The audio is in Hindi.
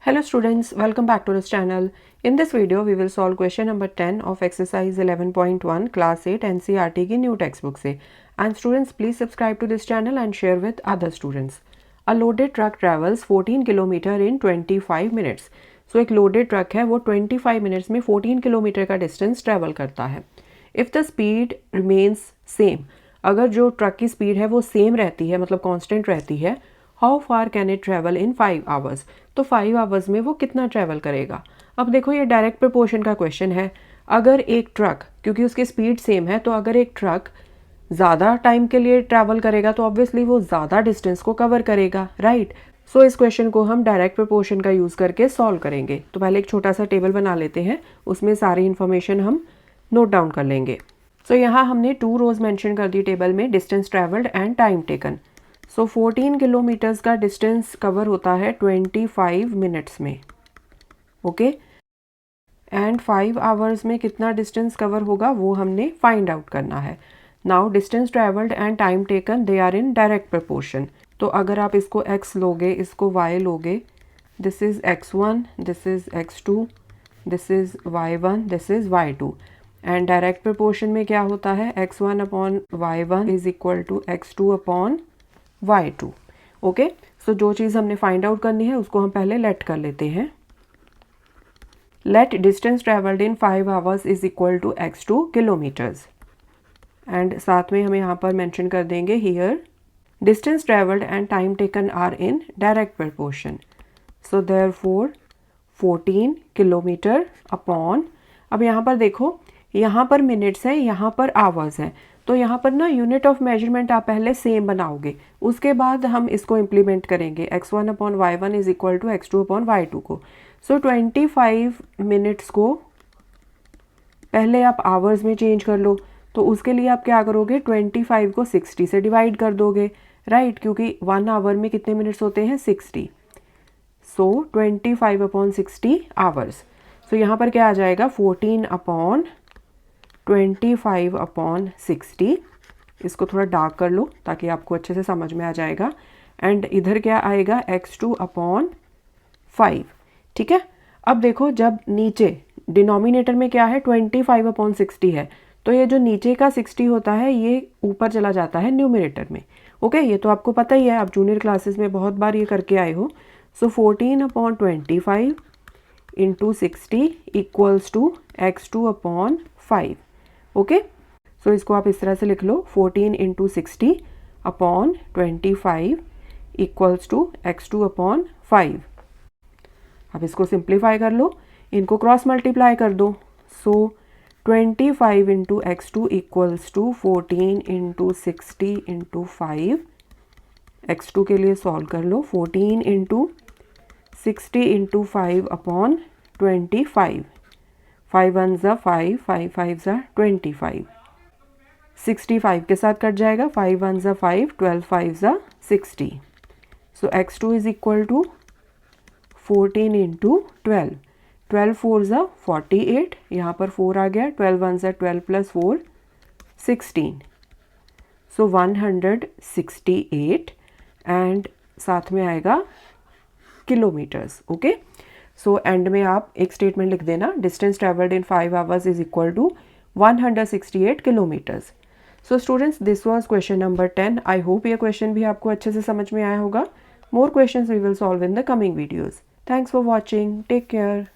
Hello students, welcome back to this channel. In this video, we will solve question number 10 of exercise 11.1 class 8 NCERT की new textbook से. And students, please subscribe to this channel and share with other students. A loaded truck travels 14 km in 25 minutes. So एक loaded truck है वो 25 minutes में 14 km का distance travel करता है. If the speed remains same, अगर जो ट्रक की स्पीड है वो सेम रहती है मतलब कांस्टेंट रहती है, how far can it travel in 5 hours, तो 5 आवर्स में वो कितना ट्रैवल करेगा. अब देखो ये डायरेक्ट प्रपोर्शन का क्वेश्चन है. अगर एक ट्रक, क्योंकि उसकी स्पीड सेम है, तो अगर एक ट्रक ज़्यादा टाइम के लिए ट्रैवल करेगा तो ऑब्वियसली वो ज़्यादा डिस्टेंस को कवर करेगा, राइट. सो इस क्वेश्चन को हम डायरेक्ट प्रपोर्शन का यूज़ करके सॉल्व करेंगे. तो पहले एक छोटा सा टेबल बना लेते हैं, उसमें सारी इन्फॉर्मेशन हम नोट डाउन कर लेंगे. सो यहाँ हमने 2 रोज मेंशन कर दी टेबल में, distance travelled and time taken. So 14 kilometres का डिस्टेंस कवर होता है 25 मिनट्स में, ओके. एंड 5 आवर्स में कितना डिस्टेंस कवर होगा वो हमने फाइंड आउट करना है. Now distance travelled and time taken they are in direct proportion. तो अगर आप इसको x लोगे, इसको y लोगे, this is x1, this is x2, this is y1, this is y2. And direct proportion में क्या होता है, x1 upon y1 is equal to x2 upon y2. Okay, so जो चीज़ हमने फाइंड आउट करनी है उसको हम पहले लेट कर लेते हैं. Let distance travelled in 5 hours is equal to x2 kilometres. And साथ में हम यहाँ पर मेंशन कर देंगे here distance travelled and time taken are in direct proportion. So therefore 14 kilometre upon, अब यहाँ पर देखो, यहाँ पर मिनट्स है, यहाँ पर आवर्स हैं, तो यहाँ पर ना यूनिट ऑफ मेजरमेंट आप पहले सेम बनाओगे, उसके बाद हम इसको इम्प्लीमेंट करेंगे x1 upon y1 is equal to x2 upon y2 को. सो 25 मिनट्स को पहले आप आवर्स में चेंज कर लो. तो उसके लिए आप क्या करोगे, 25 को 60 से डिवाइड कर दोगे, राइट, क्योंकि 1 आवर में कितने मिनट्स होते हैं, 60. सो 25 अपॉन 60 आवर्स. सो यहाँ पर क्या आ जाएगा, 14 अपॉन 25 अपॉन 60. इसको थोड़ा डार्क कर लो ताकि आपको अच्छे से समझ में आ जाएगा. एंड इधर क्या आएगा, x2 अपॉन 5. ठीक है. अब देखो, जब नीचे डिनोमिनेटर में क्या है, 25 अपॉन 60 है, तो ये जो नीचे का 60 होता है ये ऊपर चला जाता है न्यूमिनेटर में. ओके, ये तो आपको पता ही है, आप जूनियर क्लासेस में बहुत बार ये करके आए हो. So 14 upon 25 into 60 equals to x2 upon 5. Okay, so इसको आप इस तरह से लिख लो, 14 into 60 upon 25 equals to x2 upon 5. अब इसको सिंप्लीफाई कर लो, इनको क्रॉस मल्टीप्लाई कर दो. So 25 into x2 equals to 14 into 60 into 5. x2 के लिए सॉल्व कर लो, 14 इंटू 60 इंटू 5 अपॉन 25. 5 1 ज़ा 5, 5 5 ज़ा 25. 65 के साथ कट जाएगा, 5 1 ज़ा 5, 12 5 ज़ा 60. So x2 is equal to 14 into 12. 12 4 ज़ा 48, यहाँ पर 4 आ गया, 12 1 ज़ा 12 प्लस 4 16. सो 168 एंड साथ में आएगा किलोमीटर्स. ओके, सो एंड में आप एक स्टेटमेंट लिख देना, distance travelled in 5 hours is equal to 168 kilometres. So students, this was question number 10. I hope ये क्वेश्चन भी आपको अच्छे से समझ में आया होगा. More questions we will solve in the coming videos. Thanks for watching. Take care.